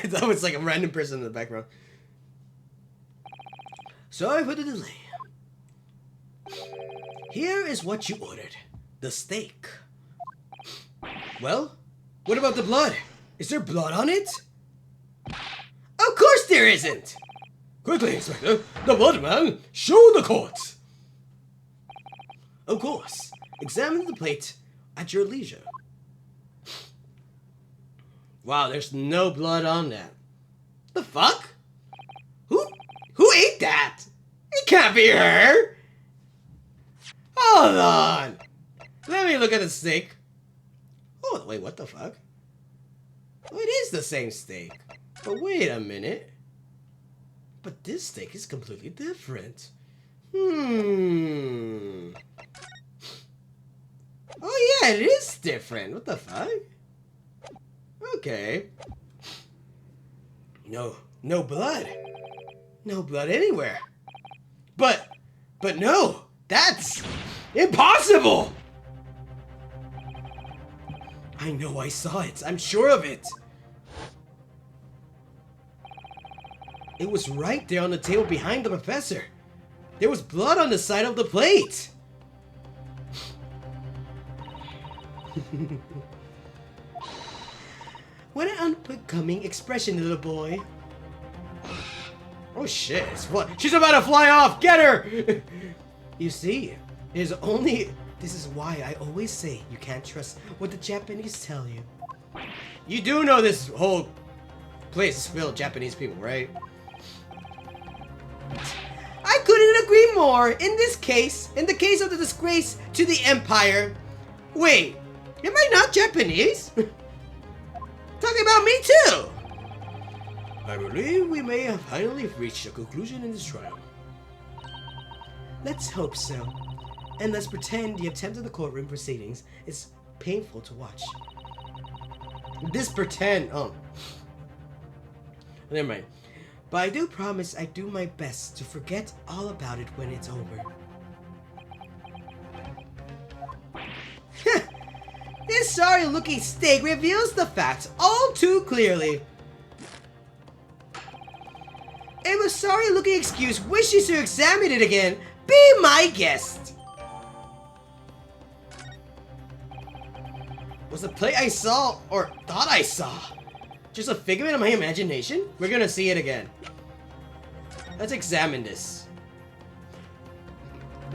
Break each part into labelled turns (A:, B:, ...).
A: thought it was like a random person in the background. Sorry for the delay. Here is what you ordered. The steak. Well, what about the blood? Is there blood on it? Of course there isn't! Quickly, Inspector. The blood man. Show the court. Of course. Examine the plate at your leisure. Wow, there's no blood on that. The fuck? Who ate that? It can't be her! Hold on! Let me look at the steak. Oh, wait, what the fuck? Oh, it is the same steak. But wait a minute. But this steak is completely different. Oh yeah, it is different. What the fuck? Okay. No blood. No blood anywhere. But no, that's impossible! I know I saw it. I'm sure of it. It was right there on the table behind the professor. There was blood on the side of the plate. What an unbecoming expression, little boy. Oh shit, what? She's about to fly off! Get her! You see, this is why I always say you can't trust what the Japanese tell you. You do know this whole place is filled with Japanese people, right? I couldn't agree more. In the case of the disgrace to the empire. Wait, am I not Japanese? Talking about me too. I believe we may have finally reached a conclusion in this trial. Let's hope so. And let's pretend the attempt at the courtroom proceedings is painful to watch. Never mind. But I do promise I do my best to forget all about it when it's over. This sorry-looking steak reveals the facts all too clearly. If a sorry-looking excuse wishes to examine it again, be my guest. Was the plate I saw, or thought I saw, just a figment of my imagination? We're gonna see it again. Let's examine this.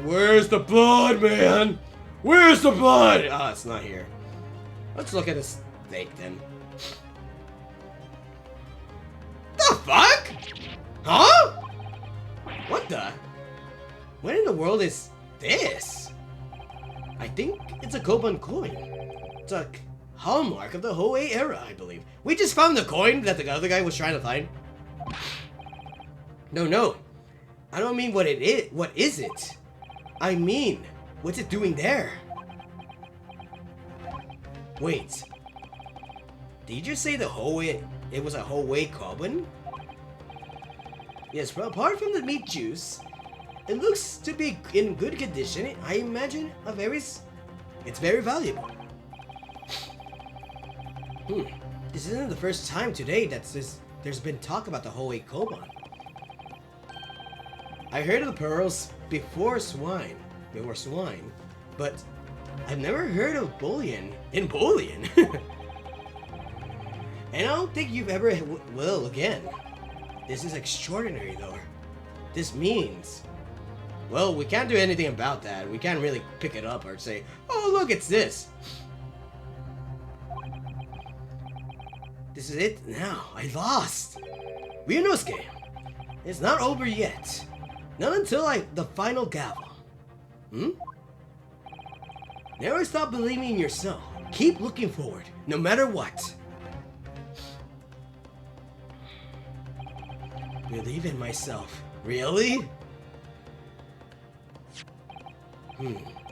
A: Where's the blood, man? Where's the blood? Ah, it's not here. Let's look at this steak then. The fuck? Huh? What the? What in the world is this? I think it's a Koban coin. It's a hallmark of the Hoei era, I believe. We just found the coin that the other guy was trying to find. No. I don't mean what it is. What is it? I mean, what's it doing there? Wait. Did you just say the Hoei? It was a Hoei Koban? Yes, well, apart from the meat juice, it looks to be in good condition. I imagine it's very valuable. This isn't the first time today that there's been talk about the Hoei Koban. I heard of the pearls before swine, but I've never heard of bullion in bullion. And I don't think you've ever will again. This is extraordinary, though. This means, well, we can't do anything about that. We can't really pick it up or say, oh, look, it's this. This is it now. I lost. Rynosuke, it's not over yet. Not until the final gavel. Never stop believing in yourself. Keep looking forward, no matter what. Believe in myself. Really?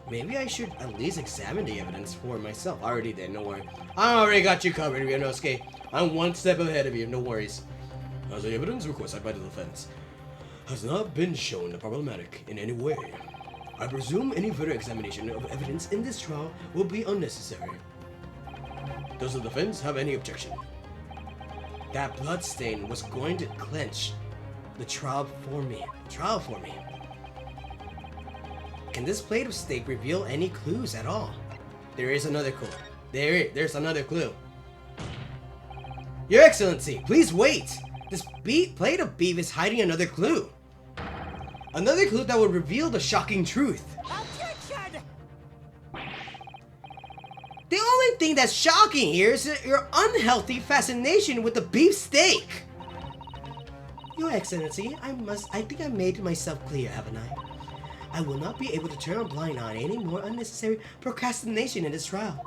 A: Maybe I should at least examine the evidence for myself. I already did, no worry. I already got you covered, Rynosuke. I'm one step ahead of you, no worries. As the evidence requested by the defense has not been shown problematic in any way, I presume any further examination of evidence in this trial will be unnecessary. Does the defense have any objection? that bloodstain was going to clinch the trial for me. Can this plate of steak reveal any clues at all? There is another clue. There's another clue. Your Excellency, please wait! This plate of beef is hiding another clue. Another clue that will reveal the shocking truth.
B: Objection!
A: The only thing that's shocking here is your unhealthy fascination with the beef steak. Your Excellency, I think I made myself clear, haven't I? I will not be able to turn a blind eye on any more unnecessary procrastination in this trial.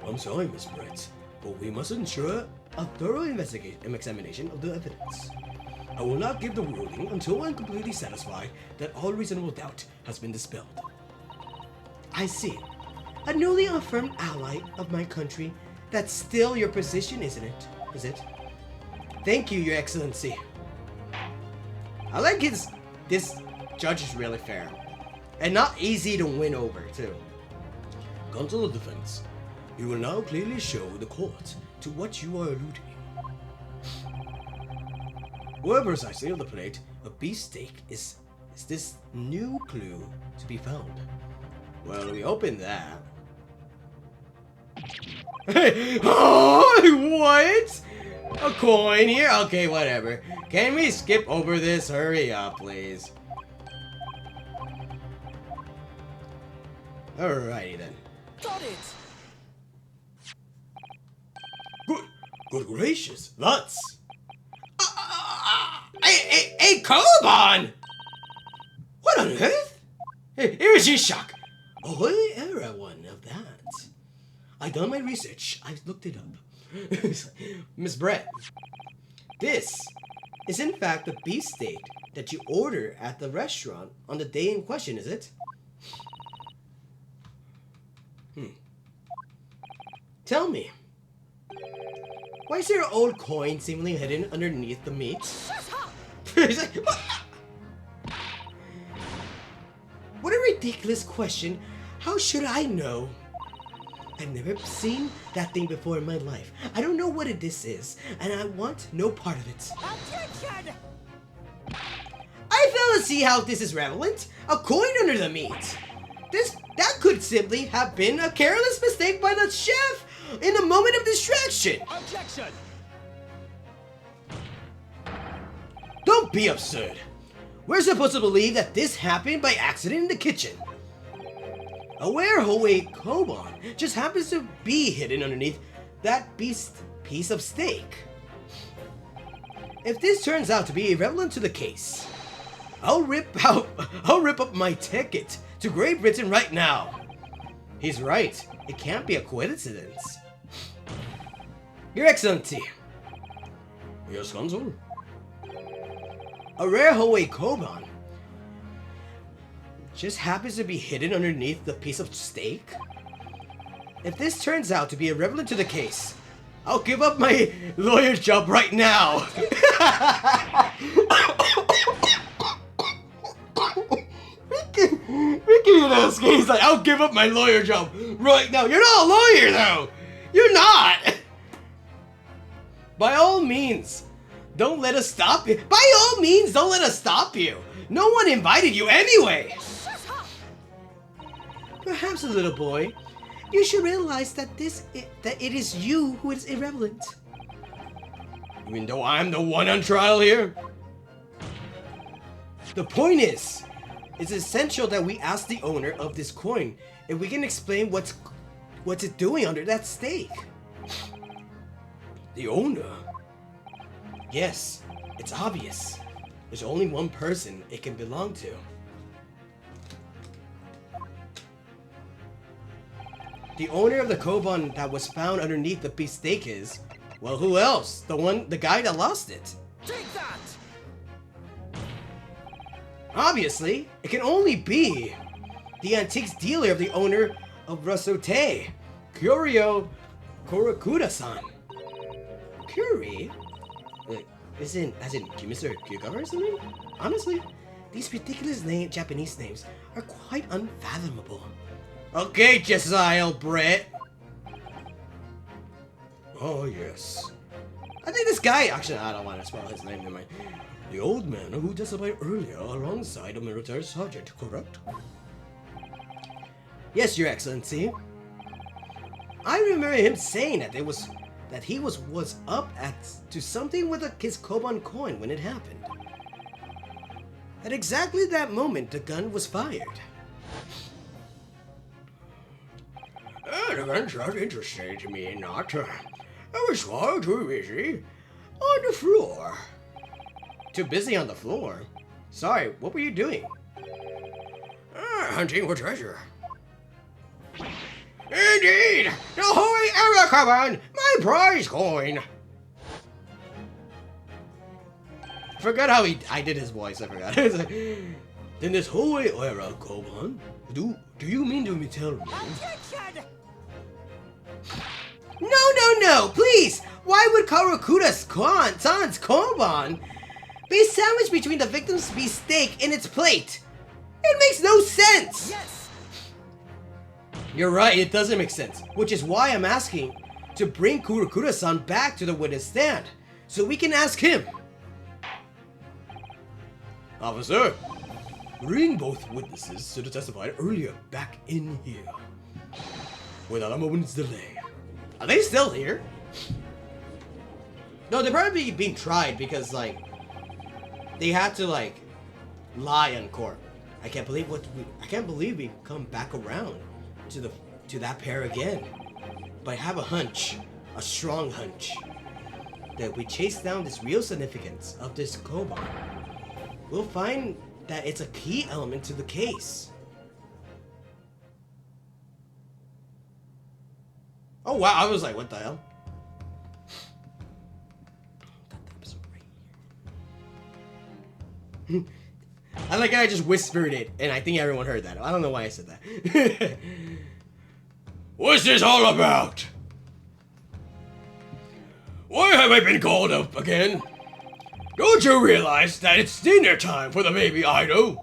A: I'm sorry, Miss Brett, but we must ensure a thorough examination of the evidence. I will not give the ruling until I'm completely satisfied that all reasonable doubt has been dispelled. I see. A newly affirmed ally of my country. That's still your position, isn't it? Is it? Thank you, Your Excellency. I like this judge is really fair. And not easy to win over, too. Counsel of Defense, you will now clearly show the court to what you are alluding. Where precisely on the plate of beef steak is this new clue to be found? Well, we open that. Oh, what? A coin here? Okay, whatever. Can we skip over this? Hurry up, please. Alrighty then.
B: Got it!
A: Good gracious, that's... Hey, Koban! What on earth? Here's your shock. Oh, era one of that. I done my research. I looked it up. Miss Brett, this is in fact the beef steak that you order at the restaurant on the day in question, is it? Tell me, why is there an old coin seemingly hidden underneath the meat? He's like, what a ridiculous question. How should I know? I've never seen that thing before in my life. I don't know what this is, and I want no part of it.
B: Objection!
A: I fail to see how this is relevant. A coin under the meat. That could simply have been a careless mistake by the chef in a moment of distraction.
B: Objection!
A: Don't be absurd. We're supposed to believe that this happened by accident in the kitchen. A Rynosuke Koban just happens to be hidden underneath that piece of steak. If this turns out to be irrelevant to the case, I'll rip up my ticket to Great Britain right now. He's right. It can't be a coincidence. Your Excellency. Yes, Consul. A Rynosuke Koban just happens to be hidden underneath the piece of steak? If this turns out to be irrelevant to the case, I'll give up my lawyer's job right now. Rynosuke, he's like, I'll give up my lawyer job right now. You're not a lawyer, though. You're not. By all means, don't let us stop you. By all means, don't let us stop you. No one invited you anyway. Perhaps, little boy, you should realize that it is you who is irrelevant. Even though I'm the one on trial here? The point is, it's essential that we ask the owner of this coin if we can explain what's it doing under that steak. The owner? Yes, it's obvious. There's only one person it can belong to. The owner of the Koban that was found underneath the beef steak is, well, who else? The guy that lost it.
B: Take that!
A: Obviously, it can only be the antiques dealer of the owner of Rynosuke, Kurio Kurakuda-san. Kuri? As in Mr. Cucumber or something? Honestly, these ridiculous Japanese names are quite unfathomable. Okay, Jesiah Brett. Oh, yes. I think this guy... Actually, I don't want to spoil his name. Never mind. The old man who testified earlier alongside a military sergeant, correct? Yes, Your Excellency. I remember him saying that he was up to something with his Koban coin when it happened. At exactly that moment, the gun was fired. The gun sounds interesting to me, not. I was far too busy on the floor. Too busy on the floor? Sorry, what were you doing? Hunting for treasure. Indeed! The Holy Aracaban! My prize coin! Forgot how I did his voice, I forgot. It's like, then this Holy Aracaban? Do you mean to tell me?
B: Objection!
A: No, please! Why would Karakura's-san's Koban be sandwiched between the victim's beef steak and its plate? It makes no sense!
B: Yes!
A: You're right, it doesn't make sense. Which is why I'm asking to bring Kurakura-san back to the witness stand, so we can ask him. Officer, bring both witnesses to the testified earlier back in here. Without a moment's delay. Are they still here? No, they're probably being tried because, like, they had to, like, lie in court. I can't believe we come back around to that pair again. But I have a hunch, a strong hunch, that we chase down this real significance of this Koban. We'll find that it's a key element to the case. Oh wow, I was like, what the hell? Got the episode right here. I like how I just whispered it, and I think everyone heard that. I don't know why I said that. What's this all about? Why have I been called up again? Don't you realize that it's dinner time for the baby idol?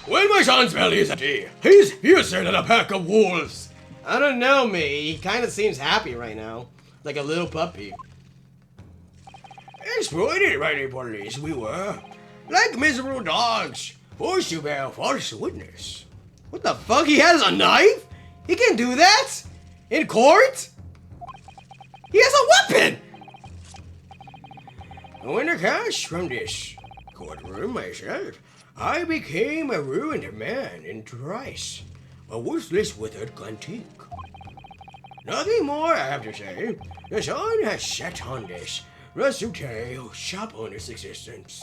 A: When my son's belly is empty, he's fiercer than a pack of wolves. I don't know, me. He kind of seems happy right now, like a little puppy. Exploited by the police, we were. Like miserable dogs, forced to bear false witness. What the fuck? He has a knife? He can do that? In court? He has a weapon! When the cash from this courtroom myself, I became a ruined man in thrice. A worthless withered antique. Nothing more I have to say. The sun has set on this Rynosuke shop owner's existence.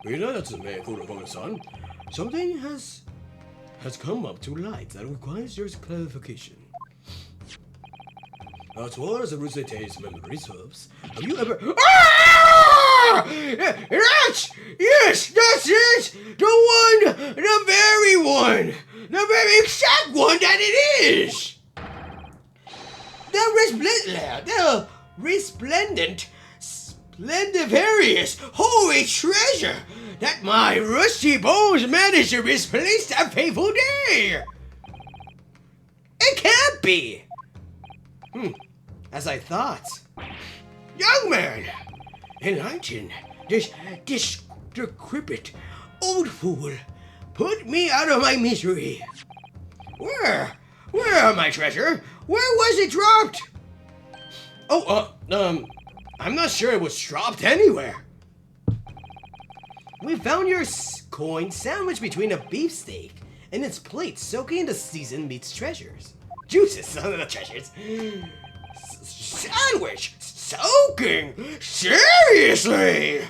A: We know that's the man Kurakura-san. Something has come up to light that requires your clarification. As far as the Rynosuke's memory serves, have you ever... Ah! Yes, that's it! The one! The very one! The very exact one that it is! The resplendent, splendivarious, holy treasure that my rusty bones managed to misplace that fateful day! It can't be! As I thought. Young man! Enlighten this decrepit old fool. Put me out of my misery. Where are my treasure? Where was it dropped? I'm not sure it was dropped anywhere. We found your coin sandwiched between a beefsteak and its plate soaking in the seasoned meat's treasures. Juices, none of the treasures. Sandwich! Soaking! Seriously!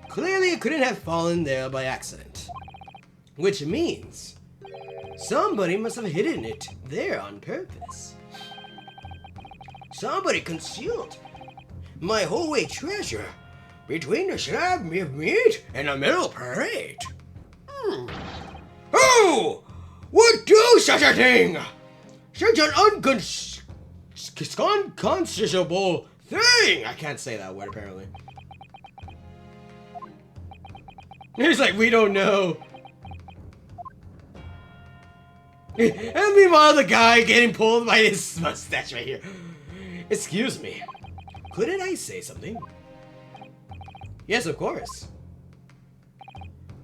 A: Clearly it couldn't have fallen there by accident. Which means somebody must have hidden it there on purpose. Somebody concealed my whole treasure between the slab of meat and the middle plate. Who would do such a thing? Such an unconscionable thing! I can't say that word, apparently. He's like, we don't know. And meanwhile, the guy getting pulled by his mustache right here. Excuse me. Couldn't I say something? Yes, of course.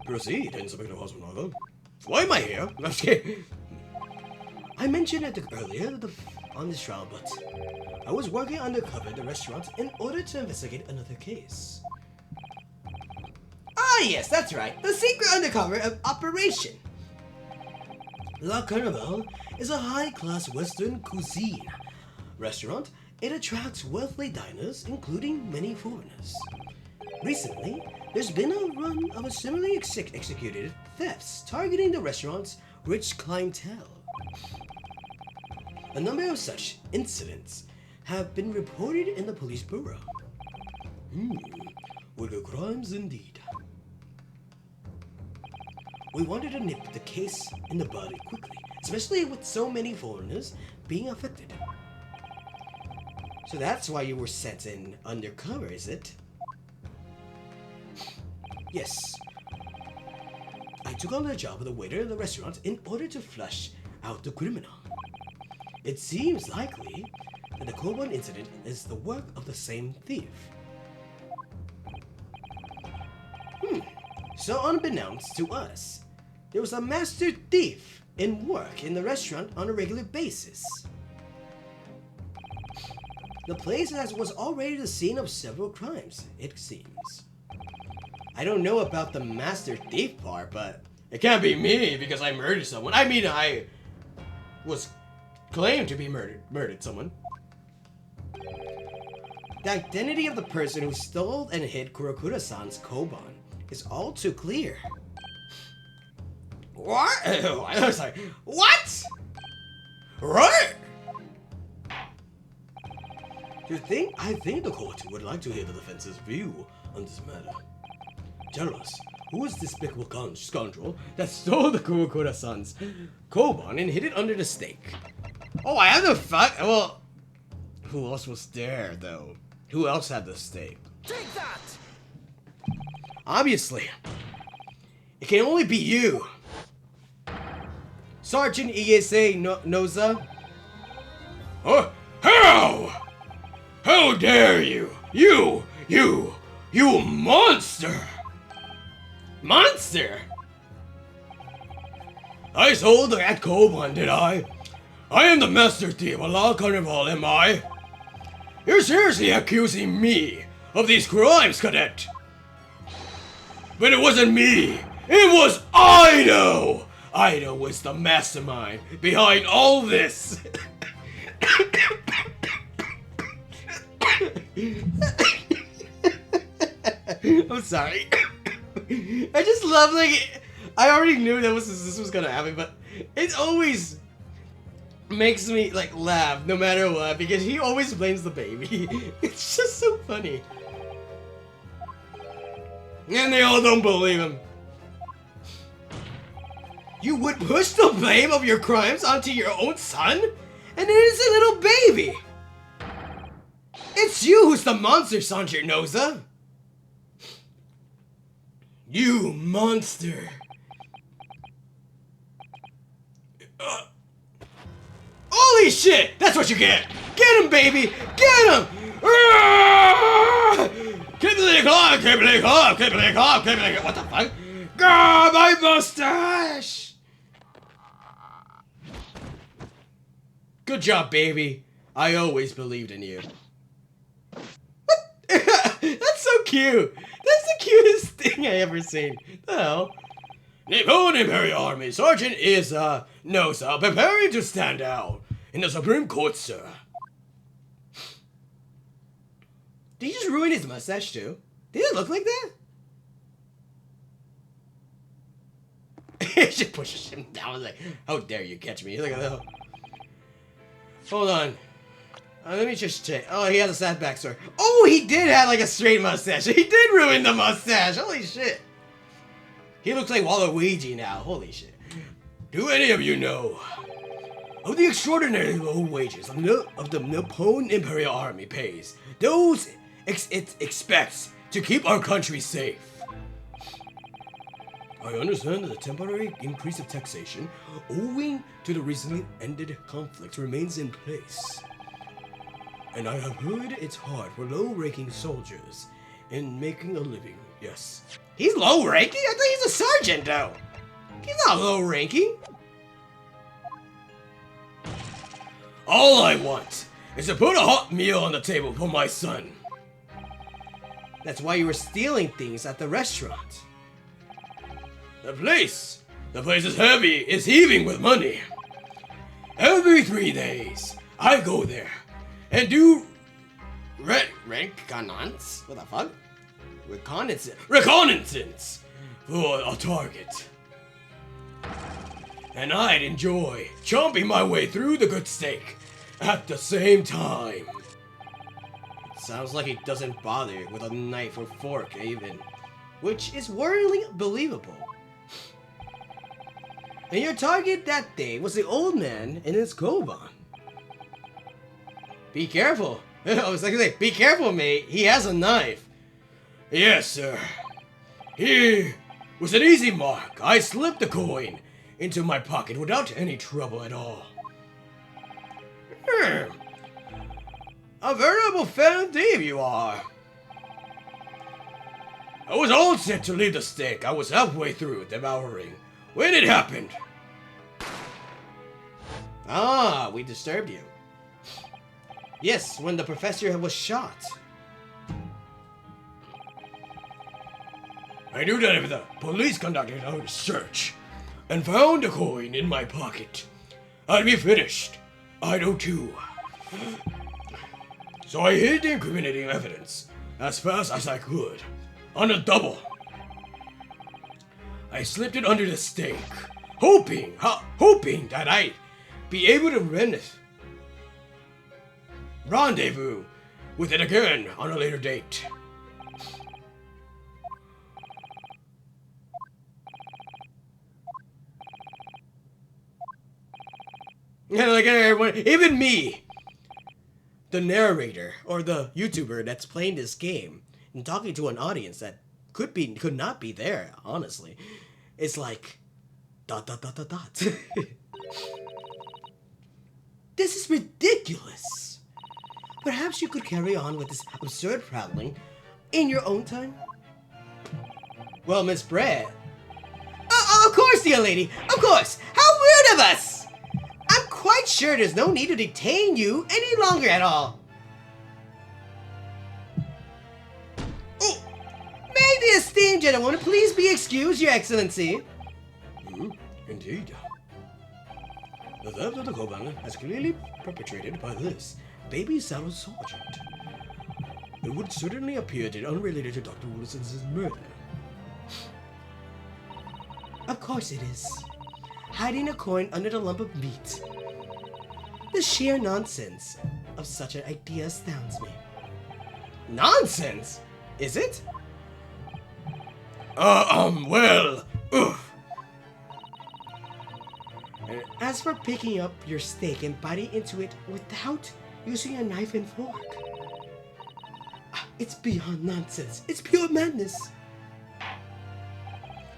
A: Proceed, Inspector Hosmonaga. Why am I here? I'm just kidding. I mentioned it earlier on this trial, but I was working undercover at the restaurant in order to investigate another case. Ah, yes, that's right. The secret undercover operation. La Carnival is a high-class Western cuisine restaurant. It attracts wealthy diners, including many foreigners. Recently, there's been a run of a similarly executed thefts targeting the restaurant's rich clientele. A number of such incidents have been reported in the police bureau. Were crimes indeed. We wanted to nip the case in the bud quickly, especially with so many foreigners being affected. So that's why you were sent in undercover, is it? Yes. I took on the job of the waiter at the restaurant in order to flush out the criminal. It seems likely that the Koban incident is the work of the same thief. So unbeknownst to us, there was a master thief in work in the restaurant on a regular basis. The place was already the scene of several crimes, it seems. I don't know about the master thief part, but it can't be me because I murdered someone. I mean, I was claimed to be murdered someone. The identity of the person who stole and hid Kurokura-san's Koban is all too clear. What? I was like, what? Right? I think the court would like to hear the defense's view on this matter. Tell us, who is this despicable scoundrel that stole the Kurokura-san's Koban and hid it under the steak? Oh, I have the fuck. Well, who else was there though? Who else had the steak?
B: Take that!
A: Obviously, it can only be you, Sergeant Igese Noza. Oh, how? How dare you? You monster! Monster! I sold that Koban, did I? I am the master thief of La Carnival, am I? You're seriously accusing me of these crimes, cadet? But it wasn't me! It was Ido! Ido was the mastermind behind all this! I'm sorry. I just love, like, I already knew this was gonna happen, but it always makes me, like, laugh no matter what, because he always blames the baby. It's just so funny. And they all don't believe him. You would push the blame of your crimes onto your own son? An innocent little baby! It's you who's the monster, Sanjay Noza! You monster! Holy shit! That's what you get! Get him, baby! Get him! Keep it calm! Keep it calm! Keep it calm! Keep it calm! What the fuck? God, my mustache! Good job, baby. I always believed in you. That's so cute. That's the cutest thing I ever seen. The hell? Nippon Imperial Army Sergeant is Noza, preparing to stand out in the Supreme Court, sir. Did he just ruin his mustache too? Did it look like that? She pushes him down. I was like, how dare you catch me? Look at that. Hold on. Let me just check. Oh, he has a sad backstory. Oh, he did have like a straight mustache. He did ruin the mustache. Holy shit. He looks like Waluigi now. Holy shit. Do any of you know of the extraordinary low wages of the Nippon Imperial Army pays those it expects to keep our country safe? I understand that the temporary increase of taxation owing to the recently ended conflict remains in place. And I have heard it's hard for low-ranking soldiers in making a living, yes. He's low-ranking? I thought he's a sergeant, though. He's not low-ranking. All I want is to put a hot meal on the table for my son. That's why you were stealing things at the restaurant. The place is heaving with money. Every 3 days, I go there and do reconnaissance. What the fuck? Reconnaissance for a target. And I'd enjoy chomping my way through the good steak at the same time. It sounds like he doesn't bother with a knife or fork even, which is worryingly believable. And your target that day was the old man in his koban. Be careful. I was like, be careful, mate. He has a knife. Yes, sir. He was an easy mark. I slipped the coin into my pocket without any trouble at all. A veritable fan of Dave you are. I was all set to leave the steak. I was halfway through devouring when it happened. Ah, we disturbed you. Yes, when the professor was shot. I knew that if the police conducted a search and found the coin in my pocket, I'd be finished. I know too. So I hid the incriminating evidence as fast as I could, on a double. I slipped it under the steak, hoping that I'd be able to rendezvous with it again on a later date. Yeah, like everyone, even me, the narrator or the YouTuber that's playing this game and talking to an audience that could not be there, honestly. It's like ... This is ridiculous. Perhaps you could carry on with this absurd prattling in your own time? Well, Miss Brett. Of course, dear lady. Of course. How rude of us. I'm quite sure there's no need to detain you any longer at all. Oh, may the esteemed gentleman please be excused, Your Excellency. Indeed. The theft of the koban is clearly perpetrated by this baby saddle sergeant. It would certainly appear that unrelated to Dr. Wilson's murder. Of course it is. Hiding a coin under the lump of meat. The sheer nonsense of such an idea astounds me. Nonsense? Is it? Well, oof. As for picking up your steak and biting into it without using a knife and fork, it's beyond nonsense. It's pure madness.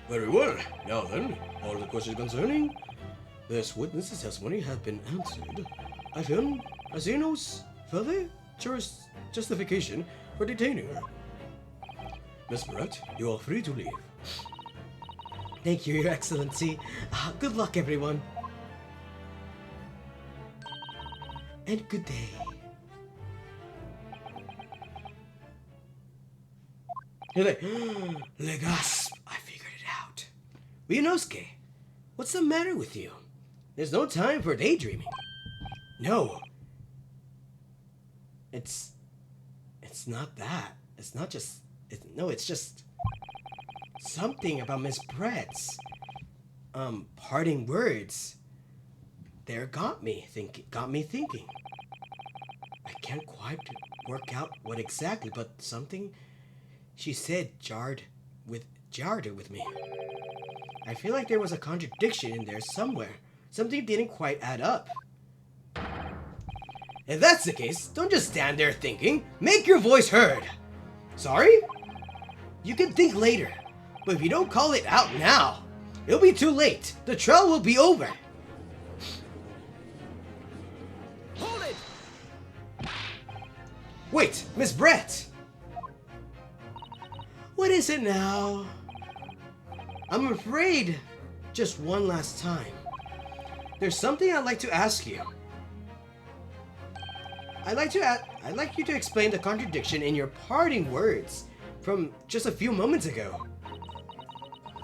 A: Very well. Now then, all the questions concerning this witness's testimony have been answered. I see no further justification for detaining her. Miss Brett, you are free to leave. Thank you, Your Excellency. Good luck, everyone. And good day. Le gasp! I figured it out. Rynosuke, what's the matter with you? There's no time for daydreaming. No. It's not that. It's not just... it's just... something about Miss Brett's... parting words. There got me thinking. I can't quite work out what exactly, but something she said jarred it with me. I feel like there was a contradiction in there somewhere. Something didn't quite add up. If that's the case, don't just stand there thinking. Make your voice heard. Sorry? You can think later. But if you don't call it out now, it'll be too late. The trial will be over.
B: Hold it!
A: Wait, Miss Brett! What is it now? I'm afraid, just one last time. There's something I'd like to ask you. I'd like you to explain the contradiction in your parting words from just a few moments ago.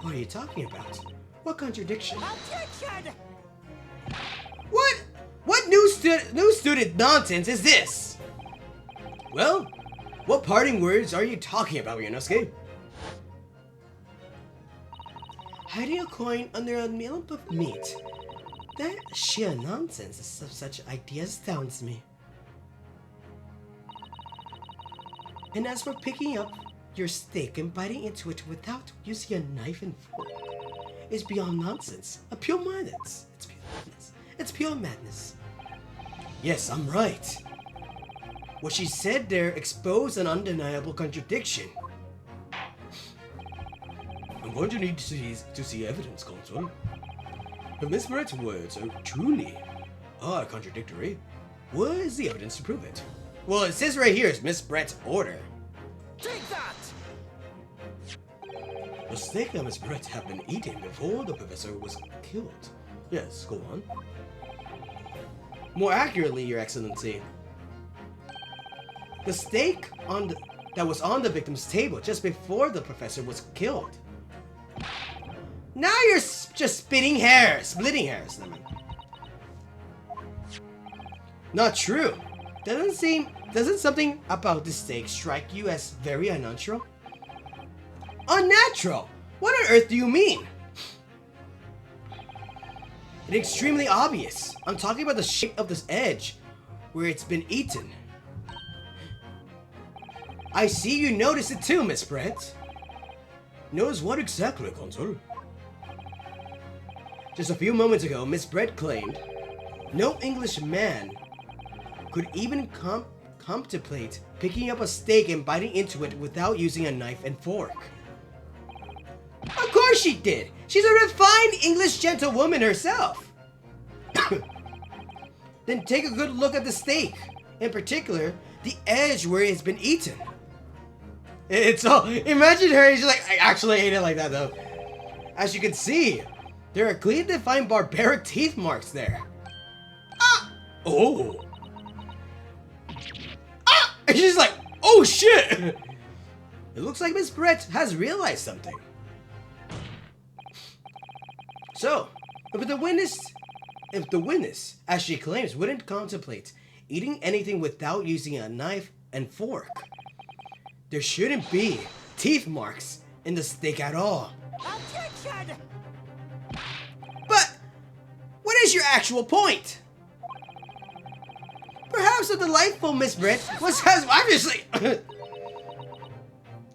A: What are you talking about? What contradiction?
B: Objection!
A: What new student nonsense is this? Well, what parting words are you talking about, Rynosuke? Hiding a coin under a lump of meat. That sheer nonsense of such ideas astounds me. And as for picking up your steak and biting into it without using a knife and fork, is beyond nonsense. A pure madness. It's pure madness. It's pure madness. Yes, I'm right. What she said there exposed an undeniable contradiction. I'm going to need to see evidence, Consul. But Miss Brett's words are contradictory. What is the evidence to prove it? Well, it says right here is Miss Brett's order.
B: Take that!
A: The steak that Miss Brett had been eating before the professor was killed. Yes, go on. More accurately, Your Excellency, the steak that was on the victim's table just before the professor was killed. Now you're just splitting hairs. Not true. Doesn't something about this steak strike you as very unnatural? Unnatural? What on earth do you mean? It's extremely obvious. I'm talking about the shape of this edge where it's been eaten. I see you noticed it too, Miss Brett. Notice what exactly, Consul? Just a few moments ago, Miss Brett claimed no English man could even contemplate picking up a steak and biting into it without using a knife and fork. Of course she did! She's a refined English gentlewoman herself! Then take a good look at the steak. In particular, the edge where it's been eaten. It's all... Imagine her, she's like, I actually ate it like that though. As you can see, there are clearly defined barbaric teeth marks there. Ah! Oh! Ah! And she's like, oh shit! It looks like Miss Brett has realized something. So, if the witness, as she claims, wouldn't contemplate eating anything without using a knife and fork, there shouldn't be teeth marks in the steak at all.
B: Objection!
A: But, what is your actual point? Perhaps the delightful Miss Brett has obviously...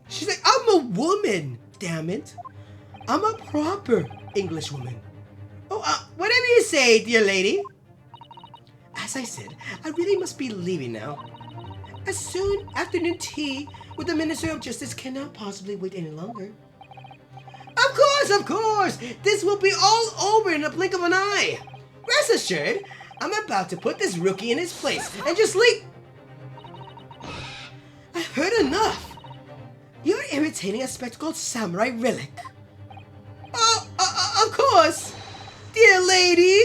A: She's like, I'm a woman, damn it. I'm a proper English woman. Oh, whatever you say, dear lady. As I said, I really must be leaving now. A soon afternoon tea with the Minister of Justice cannot possibly wait any longer. Of course! This will be all over in a blink of an eye. Rest assured, I'm about to put this rookie in his place and just leave. I've heard enough. You're imitating a spectacled samurai relic. Oh, of course! Dear lady!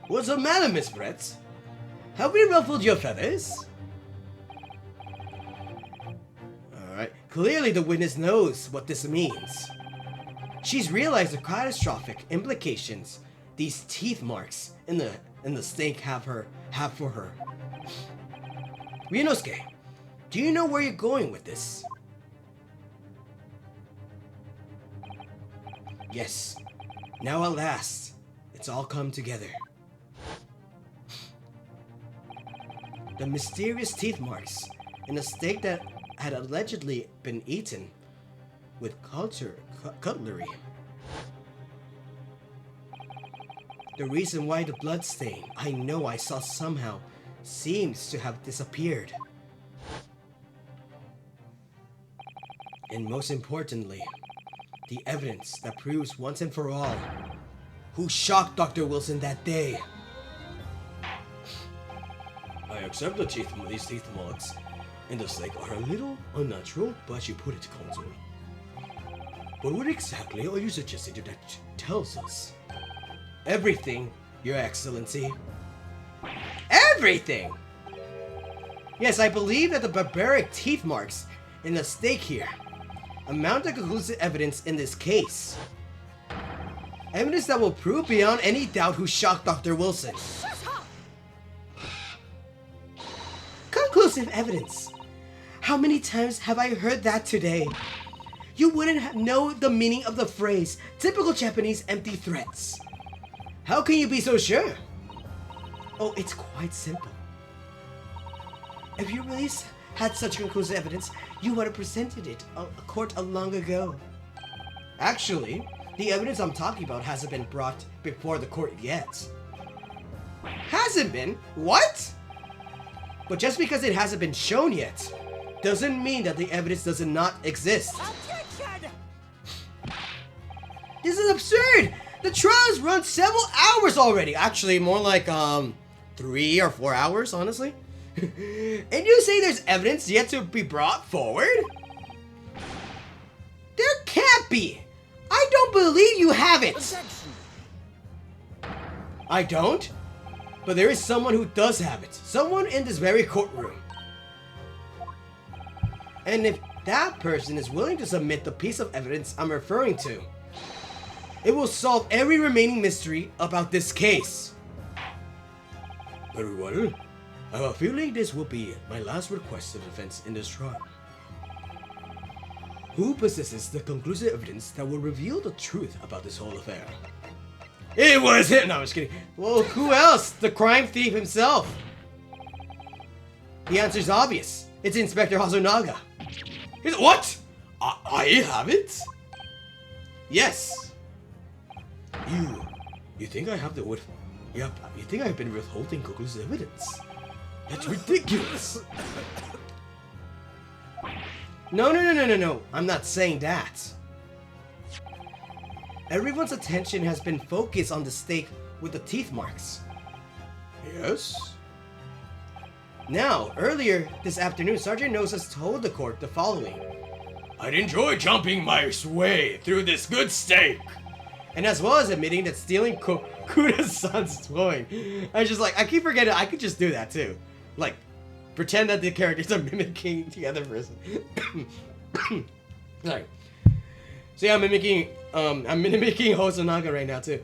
A: What's the matter, Miss Brett? Have we ruffled your feathers? Alright, clearly the witness knows what this means. She's realized the catastrophic implications these teeth marks in the steak have for her. Rynosuke, do you know where you're going with this? Yes. Now at last, it's all come together. The mysterious teeth marks in a steak that had allegedly been eaten with cutlery. The reason why the blood stain I know I saw somehow seems to have disappeared. And most importantly, the evidence that proves once and for all who shocked Dr. Wilson that day. I accept these teeth marks in the snake are a little unnatural, but you put it calmly. But what exactly are you suggesting that tells us? Everything, Your Excellency. Everything! Yes, I believe that the barbaric teeth marks in the stake here amount to conclusive evidence in this case. Evidence that will prove beyond any doubt who shocked Dr. Wilson. Conclusive evidence. How many times have I heard that today? You wouldn't know the meaning of the phrase, typical Japanese empty threats. How can you be so sure? Oh, it's quite simple. If you really had such conclusive evidence, you would have presented it a court long ago. Actually, the evidence I'm talking about hasn't been brought before the court yet. Hasn't been? What? But just because it hasn't been shown yet, doesn't mean that the evidence does not exist.
B: Objection!
A: This is absurd! The trial has run several hours already. Actually, more like 3 or 4 hours, honestly. And you say there's evidence yet to be brought forward? There can't be! I don't believe you have it!
B: Objection!
A: I don't? But there is someone who does have it. Someone in this very courtroom. And if that person is willing to submit the piece of evidence I'm referring to, it will solve every remaining mystery about this case. Very well. I have a feeling this will be my last request of defense in this trial. Who possesses the conclusive evidence that will reveal the truth about this whole affair? It was him! No, I'm just kidding. Well, who else? The crime thief himself. The answer's obvious. It's Inspector Hazunaga. What? I have it? Yes. You think I have the wood? Yep. You think I've been withholding conclusive evidence? That's ridiculous. No. I'm not saying that. Everyone's attention has been focused on the stake with the teeth marks. Yes? Now, earlier this afternoon, Sergeant Nose has told the court the following. I'd enjoy jumping my way through this good steak. And as well as admitting that stealing Kuda-san's coin. I keep forgetting I could just do that too. Like, pretend that the characters are mimicking the other person. Sorry. So yeah, I'm mimicking Hosonaga right now too.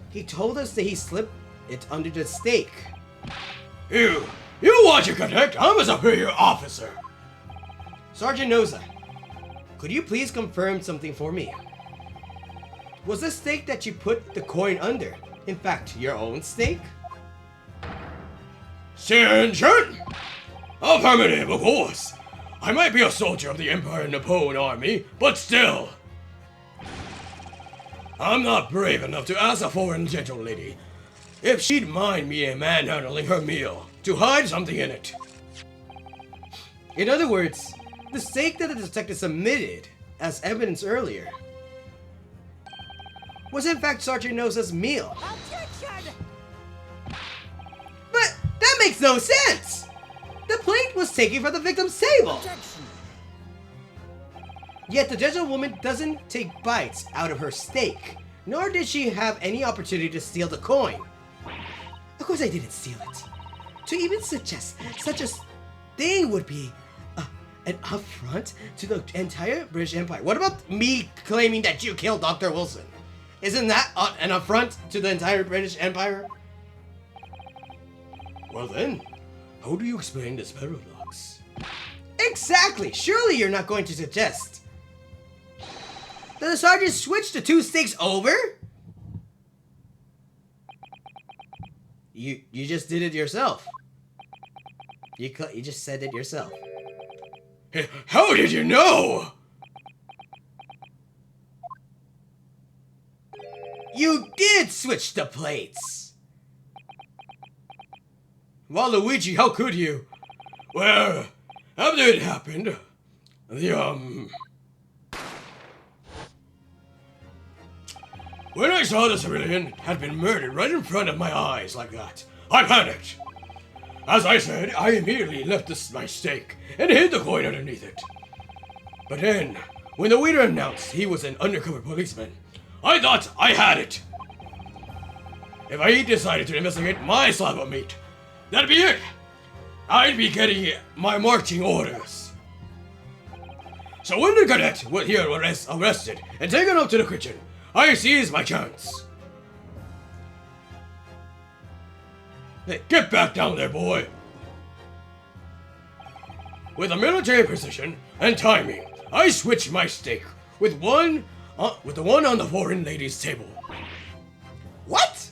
A: He told us that he slipped it under the stake. You watch your contact. I'm a superior officer. Sergeant Noza, could you please confirm something for me? Was the stake that you put the coin under, in fact, your own stake? Sergeant! Affirmative, of course. I might be a soldier of the Empire Nippon Army, but still. I'm not brave enough to ask a foreign gentle lady if she'd mind me manhandling her meal to hide something in it. In other words, the stake that the detective submitted as evidence earlier was in fact Sergeant Nosa's meal.
B: Objection!
A: But that makes no sense! The plate was taken from the victim's table!
B: Objection!
A: Yet the gentlewoman doesn't take bites out of her steak, nor did she have any opportunity to steal the coin. Of course I didn't steal it. To even suggest such a thing would be an affront to the entire British Empire. What about me claiming that you killed Dr. Wilson? Isn't that an affront to the entire British Empire? Well then, how do you explain this paradox? Exactly! Surely you're not going to suggest that the sergeant switched the two stakes over? You just did it yourself. You just said it yourself. How did you know? You did switch the plates! Waluigi, how could you? Well, after it happened, When I saw the civilian had been murdered right in front of my eyes like that, I panicked. As I said, I immediately left my steak and hid the coin underneath it. But then, when the waiter announced he was an undercover policeman, I thought I had it. If he decided to investigate my slab of meat, that'd be it. I'd be getting my marching orders. So when the cadet here was arrested and taken up to the kitchen, I seized my chance. Hey, get back down there, boy! With a military precision and timing, I switched my steak with the one on the foreign lady's table. What?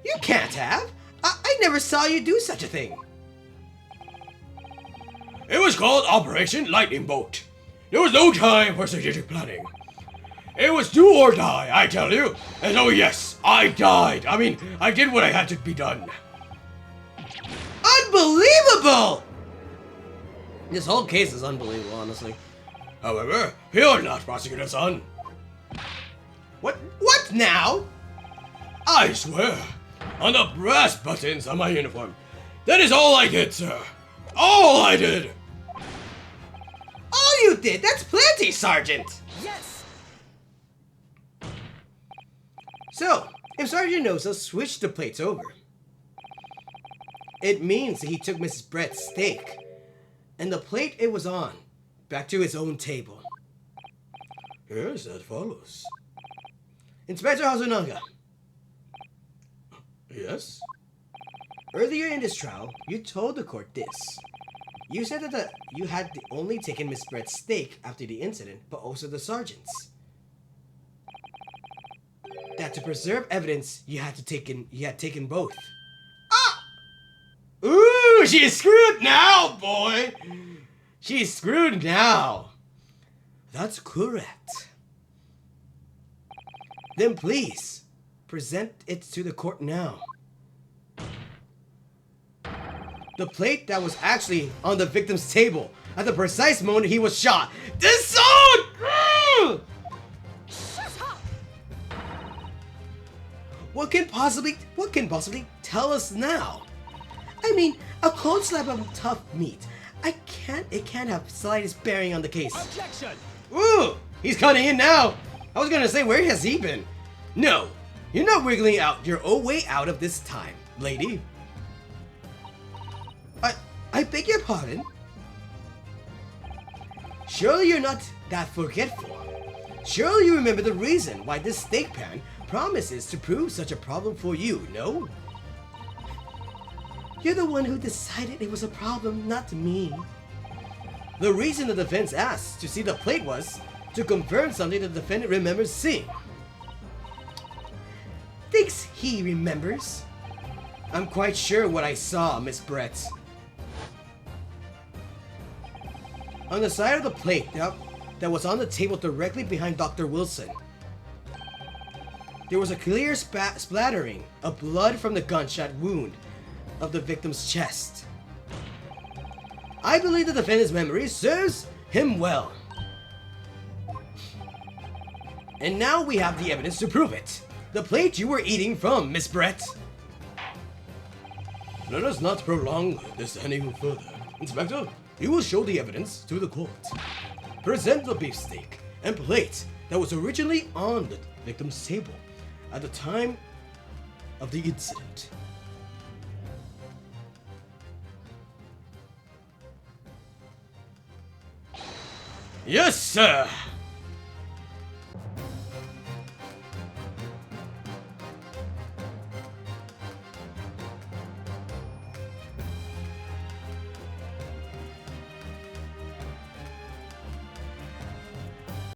A: You can't have. I never saw you do such a thing. It was called Operation Lightning Bolt. There was no time for strategic planning. It was do or die, I tell you. And oh yes, I died. I mean, I did what I had to be done. Unbelievable! This whole case is unbelievable, honestly. However, you're not prosecutor, son. What now? I swear, on the brass buttons on my uniform. That is all I did, sir. All I did. All you did? That's plenty, Sergeant.
B: Yes!
A: So, if Sergeant Nosa switched the plates over, it means that he took Mrs. Brett's steak and the plate it was on back to his own table. Yes, that follows. Inspector Hazunaga. Yes? Earlier in this trial, you told the court this. You said that you had only taken Miss Brett's steak after the incident, but also the sergeant's. That to preserve evidence, you had taken both. Ah! Ooh, she's screwed now, boy! She's screwed now. That's correct. Then please, present it to the court now. The plate that was actually on the victim's table at the precise moment he was shot. Disowned! What can possibly tell us now? I mean, a cold slab of tough meat. It can't have slightest bearing on the case.
B: Objection!
A: Ooh, he's cutting in now. I was gonna say, where has he been? No, you're not wiggling out your own way out of this time, lady. I beg your pardon? Surely you're not that forgetful. Surely you remember the reason why this steak pan promises to prove such a problem for you, no? You're the one who decided it was a problem, not me. The reason the defense asked to see the plate was to confirm something the defendant remembers seeing. Thinks he remembers? I'm quite sure what I saw, Miss Brett. On the side of the plate that was on the table directly behind Dr. Wilson, there was a clear splattering of blood from the gunshot wound of the victim's chest. I believe the defendant's memory serves him well. And now we have the evidence to prove it. The plate you were eating from, Miss Brett. Let us not prolong this any further. Inspector, you will show the evidence to the court. Present the beefsteak and plate that was originally on the victim's table at the time of the incident. Yes, sir!